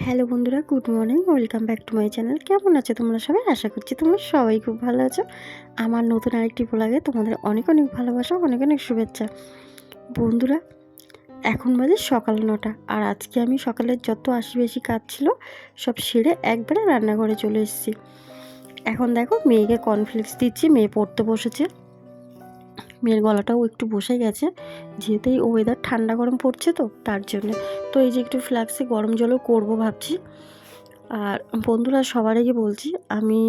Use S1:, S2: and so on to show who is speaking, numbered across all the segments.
S1: Hello বন্ধুরা, good morning. Welcome back to my channel. কেমন আছো তোমরা সবাই? আশা করছি তোমরা সবাই খুব ভালো আছো। আমার নতুন আরেকটি ব্লগে তোমাদের অনেক অনেক ভালোবাসা, অনেক অনেক শুভেচ্ছা। বন্ধুরা, এখন বাজে সকাল 9টা, আর আজকে আমি সকালের যত বেশি কাজ ছিল সব সেরে একবারে রান্নাঘরে চলে এসেছি। এখন দেখো মেয়েকে কর্নফ্লেক্স দিচ্ছি, মেয়ে পড়তে বসেছে। মেয়ের গলাটাও একটু বসে গেছে, যেহেতু এই ওয়েদার ঠান্ডা গরম পড়ছে তো তার জন্য। তো এই যে একটু ফ্লাক্সে গরম জলও করবো ভাবছি। আর বন্ধুরা, সবার আগে বলছি, আমি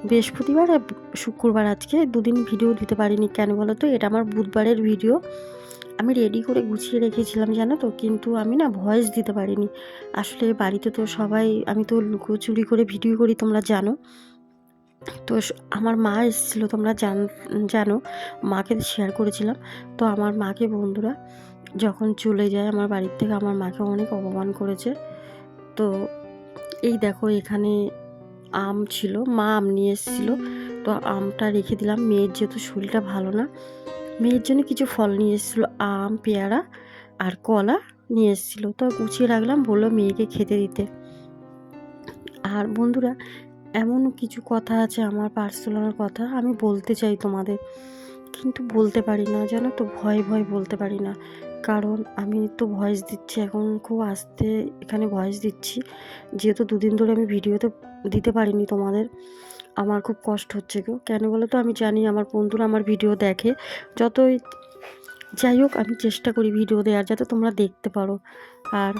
S1: বৃহস্পতিবার আর শুক্রবার আজকে দুদিন ভিডিও দিতে পারিনি। কেন বলো তো? এটা আমার বুধবারের ভিডিও। আমি রেডি করে গুছিয়ে রেখেছিলাম, জানো তো, কিন্তু আমি না ভয়েস দিতে পারিনি। আসলে বাড়িতে তো সবাই, আমি তো লুকোচুরি করে ভিডিও করি, তোমরা জানো তো। আমার মা এসেছিলো, তোমরা জানো, মাকে শেয়ার করেছিলাম। তো আমার মাকে বন্ধুরা যখন চলে যায় আমার বাড়ির থেকে, আমার মাকে অনেক অপমান করেছে। তো এই দেখো, এখানে আম ছিল, মা আম নিয়ে এসেছিলো। তো আমটা রেখে দিলাম, মেয়ের যেহেতু শরীরটা ভালো না, মেয়ের জন্য কিছু ফল নিয়ে এসেছিলো, আম, পেয়ারা আর কলা নিয়ে এসেছিলো। তো গুছিয়ে রাখলাম, বললো মেয়েকে খেতে দিতে। আর বন্ধুরা, এমন কিছু কথা আছে আমার পার্সোনাল কথা, আমি বলতে চাই তোমাদের, কিন্তু বলতে পারি না, জানো তো, ভয় ভয় বলতে পারি না। কারণ আমি তো ভয়েস দিচ্ছি এখন, খুব আস্তে এখানে ভয়েস দিচ্ছি, যেহেতু দুদিন ধরে আমি ভিডিওতে দিতে পারিনি তোমাদের। আমার খুব কষ্ট হচ্ছে গো। কেন বলো তো? আমি জানি আমার বন্ধুরা আমার ভিডিও দেখে, যতই যাই হোক আমি চেষ্টা করি ভিডিও দেওয়ার, যাতে তোমরা দেখতে পারো। আর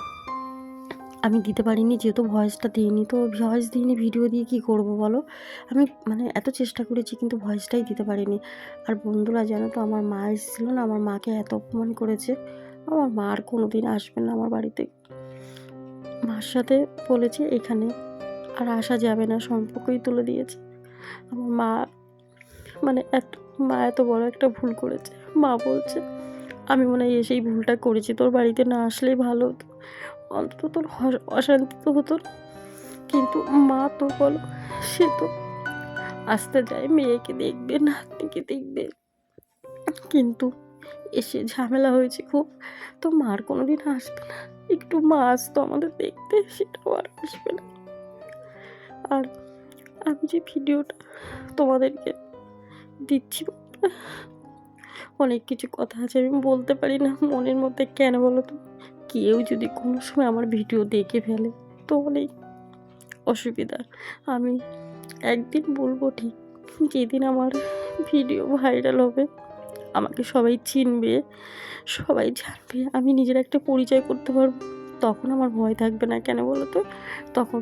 S1: আমি দিতে পারিনি, যেহেতু ভয়েসটা দিইনি। তো ভয়েস দিইনি, ভিডিও দিয়ে কি করব বলো? আমি এত চেষ্টা করেছি, কিন্তু ভয়েসটাই দিতে পারিনি। আর বন্ধুরা, জানো তো, আমার মা এসেছিলো না, আমার মাকে এত অপমান করেছে। আমার মা আর কোনো দিন আসবে না আমার বাড়িতে। মার সাথে বলেছে এখানে আর আসা যাবে না, সম্পর্কই তুলে দিয়েছে। আমার মা এত, মা এত বড় একটা ভুল করেছে। মা বলছে আমি মনে হয় এসেই ভুলটা করেছি, তোর বাড়িতে না আসলেই ভালো হতো, অন্তত তোর অশান্তি তো হতো না। কিন্তু মা তো বলো, সে তো আসতে যায়, মেয়েকে দেখবে, নাতনিকে দেখবে, কিন্তু এসে ঝামেলা হয়েছে খুব। তো মার কোনোদিন আসবে না। একটু মা আসতো আমাদের দেখতে, সেটাও আর আসবে না। আর আমি যে ভিডিওটা তোমাদেরকে দিচ্ছি, অনেক কিছু কথা আছে আমি বলতে পারি না মনের মধ্যে। কেন বলো তো? কেউ যদি কোনো সময় আমার ভিডিও দেখে ফেলে তো অনেক অসুবিধা। আমি একদিন বলবো ঠিক, যেদিন আমার ভিডিও ভাইরাল হবে, আমাকে সবাই চিনবে, সবাই জানবে, আমি নিজের একটা পরিচয় করতে পারবো, তখন আমার ভয় থাকবে না। কেন বলো তো? তখন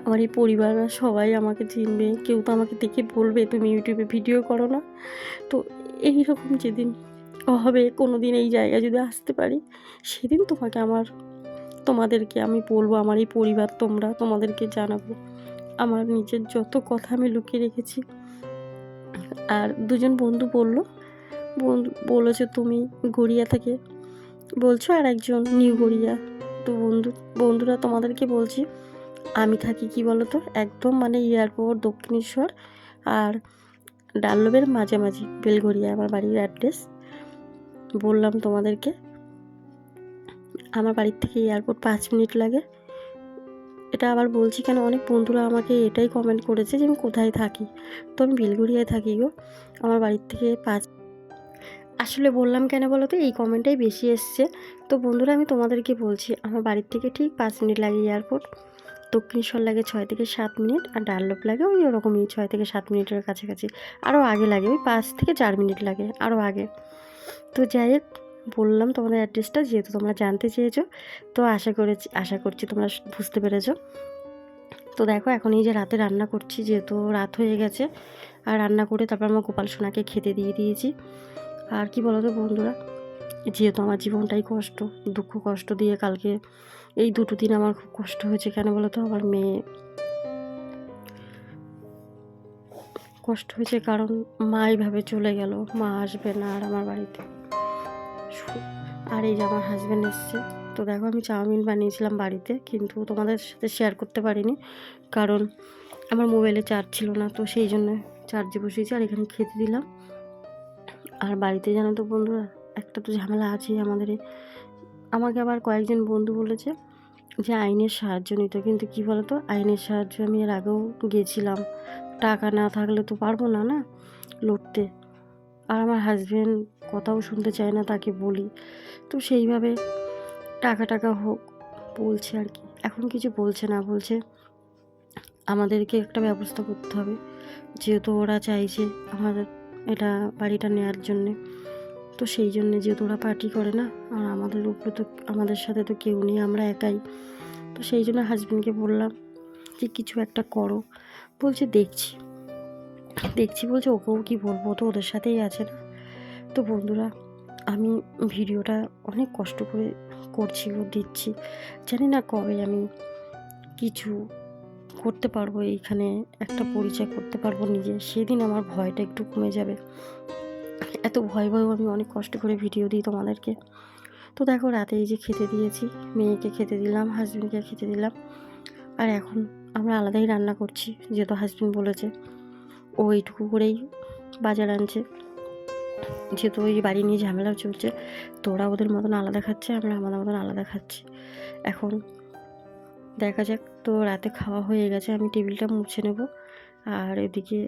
S1: আমার এই পরিবাররা সবাই আমাকে চিনবে, কেউ তো আমাকে দেখে বলবে তুমি ইউটিউবে ভিডিও করো না। তো এইরকম যেদিন হবে, কোনো দিন এই জায়গায় যদি আসতে পারি, সেদিন তোমাদেরকে আমি বলবো, আমার এই পরিবার তোমাদেরকে জানাবো আমার নিজের যত কথা আমি লুকিয়ে রেখেছি। আর দুজন বন্ধু বলেছে তুমি গড়িয়া থেকে বলছো, আর একজন নিউ গড়িয়া। তো বন্ধুরা, তোমাদেরকে বলছি, আমি থাকি কি বলো তো, একদম এয়ারপোর্ট দক্ষিণেশ্বর আর ডাল্লবের মাঝামাঝি, বেলঘরিয়া আমার বাড়ির অ্যাড্রেস। বললাম তোমাদেরকে, আমার বাড়ির থেকে এয়ারপোর্ট 5 মিনিট লাগে। এটা আবার বলছি কেন, অনেক বন্ধুরা আমাকে এটাই কমেন্ট করেছে যে আমি কোথায় থাকি। তো আমি বেলঘরিয়ায় থাকি গো, আমার বাড়ির থেকে আসলে বললাম কেন বলো তো, এই কমেন্টটাই বেশি এসছে। তো বন্ধুরা, আমি তোমাদেরকে বলছি, আমার বাড়ির থেকে ঠিক 5 মিনিট লাগে এয়ারপোর্ট। দক্ষিণেশ্বর লাগে 6 থেকে 7 মিনিট, আর ডাল্লভ লাগে ওই ওরকমই 6 থেকে 7 মিনিটের কাছাকাছি। আরও আগে লাগে, ওই 5 থেকে 4 মিনিট লাগে, আরও আগে। তো যাই হোক, বললাম তোমাদের অ্যাড্রেসটা, যেহেতু তোমরা জানতে চেয়েছো। তো আশা করছি তোমরা বুঝতে পেরেছো। তো দেখো, এখন এই যে রাতে রান্না করছি, যেহেতু রাত হয়ে গেছে। আর রান্না করে তারপর আমার গোপাল সোনাকে খেতে দিয়ে দিয়েছি। আর কি বলো তো বন্ধুরা, যেহেতু আমার জীবনটাই কষ্ট, দুঃখ কষ্ট দিয়ে কালকে এই 2 দিন আমার খুব কষ্ট হয়েছে। কেন বলো তো? আমার মেয়ে কষ্ট হয়েছে, কারণ মা এইভাবে চলে গেল, মা আসবে না আর আমার বাড়িতে। আর এই যে আমার হাজব্যান্ড এসছে। তো দেখো, আমি চাউমিন বানিয়েছিলাম বাড়িতে, কিন্তু তোমাদের সাথে শেয়ার করতে পারিনি, কারণ আমার মোবাইলে চার্জ ছিল না। তো সেই জন্য চার্জে বসিয়েছি, আর এখানে খেতে দিলাম। আর বাড়িতে জানো তো বন্ধুরা, একটা তো ঝামেলা আছেই আমাদের। আমাকে আবার কয়েকজন বন্ধু বলেছে যে আইনের সাহায্য নিত, কিন্তু কি বলতো, আইনের সাহায্য আমি এর আগেও গেছিলাম, টাকা না থাকলে তো পারবো না না লড়তে। আর আমার হাজব্যান্ড কথাও শুনতে চায় না, তাকে বলি তো সেইভাবে টাকা টাকা হোক বলছে আর কি। এখন কিছু বলছে না, বলছে আমাদেরকে একটা ব্যবস্থা করতে হবে, যেহেতু ওরা চাইছে আমাদের এটা বাড়িটা নেওয়ার জন্যে। তো সেই জন্যে যেহেতু ওরা পার্টি করে না, আর আমাদের উপরে তো আমাদের সাথে তো কেউ নেই, আমরা একাই। তো সেই জন্য হাজব্যান্ডকে বললাম যে কিছু একটা করো। বলছে দেখছি দেখছি বলছে, ওকেও কি বলবো, তো ওদের সাথেই আছে না। তো বন্ধুরা, আমি ভিডিওটা অনেক কষ্ট করে করছি ও দিচ্ছি, জানি না কবে আমি কিছু করতে পারবো, এইখানে একটা পরিচয় করতে পারবো নিজে, সেদিন আমার ভয়টা একটু কমে যাবে। এত ভয় ভয়েও আমি অনেক কষ্ট করে ভিডিও দিই তোমাদেরকে। তো দেখো, রাতে এই যে খেতে দিয়েছি, মেয়েকে খেতে দিলাম, হাজব্যান্ডকে খেতে দিলাম। আর এখন আমরা আলাদাই রান্না করছি, যেহেতু হাজব্যান্ড বলেছে ও এইটুকু করেই বাজার আনছে, যেহেতু ওই বাড়ি নিয়ে ঝামেলা চলছে। তো ওরা ওদের মতন আলাদা খাচ্ছে, আমরা আমাদের মতন আলাদা খাচ্ছি। এখন দেখা যাক। তো রাতে খাওয়া হয়ে গেছে, আমি টেবিলটা মুছে নেব, আর এদিকে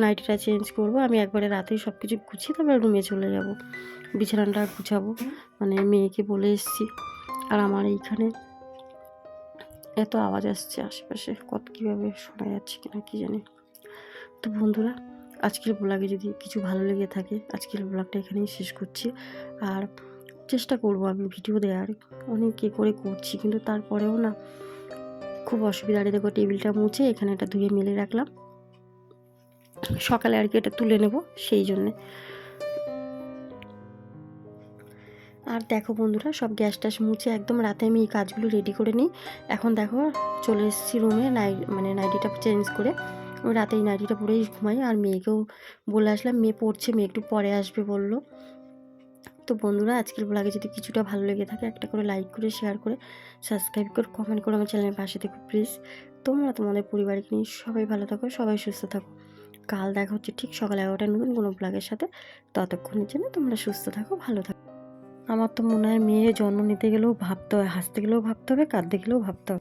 S1: নাইটিটা চেঞ্জ করব। আমি একবারে রাতেই সব কিছু গুছিয়ে তারপরে রুমে চলে যাব, বিছানাটা গুছাবো, মানে মেয়েকে বলে এসেছি। আর আমার এইখানে এত আওয়াজ আসছে আশেপাশে, কীভাবে শোনা যাচ্ছে কিনা কি জানি। তো বন্ধুরা, আজকের ব্লগে যদি কিছু ভালো লেগে থাকে, আজকের ব্লগটা এখানেই শেষ করছি। আর চেষ্টা করব আমি ভিডিও দেওয়ার, অনেক করে করছি, কিন্তু তারপরেও না খুব অসুবিধা। আর দেখো, টেবিলটা মুছে এখানে এটা ধুয়ে মেলে রাখলাম, সকালে আর কি এটা তুলে নেব সেই জন্যে। আর দেখো বন্ধুরা, সব গ্যাস ট্যাস মুছে একদম রাতে আমি এই কাজগুলো রেডি করে নিই। এখন দেখো চলে এসেছি রুমে, নাইটিটা চেঞ্জ করে। আমি রাতে এই নাইটিটা পরেই ঘুমাই। আর মেয়েকেও বলে আসলাম, মেয়ে পড়ছে, মেয়ে একটু পরে আসবে বললো। তো বন্ধুরা, আজকের ব্লগে যদি কিছুটা ভালো লেগে থাকে, একটা করে লাইক করে, শেয়ার করে, সাবস্ক্রাইব করে, কমেন্ট করে আমার চ্যানেলের পাশে থেকো প্লিজ। তোমরা তোমাদের পরিবারকে নিয়ে সবাই ভালো থাকো, সবাই সুস্থ থাকো। কাল দেখা হচ্ছে ঠিক সকাল 11টায় নতুন কোনো ব্লগের সাথে। ততক্ষণের জন্য তোমরা সুস্থ থাকো, ভালো থাকো। আমার তো মনে হয় মেয়ে জন্ম নিতে গেলেও ভাবতে হয়, হাসতে গেলেও ভাবতে হবে, কাঁদতে গেলেও ভাবতে হবে।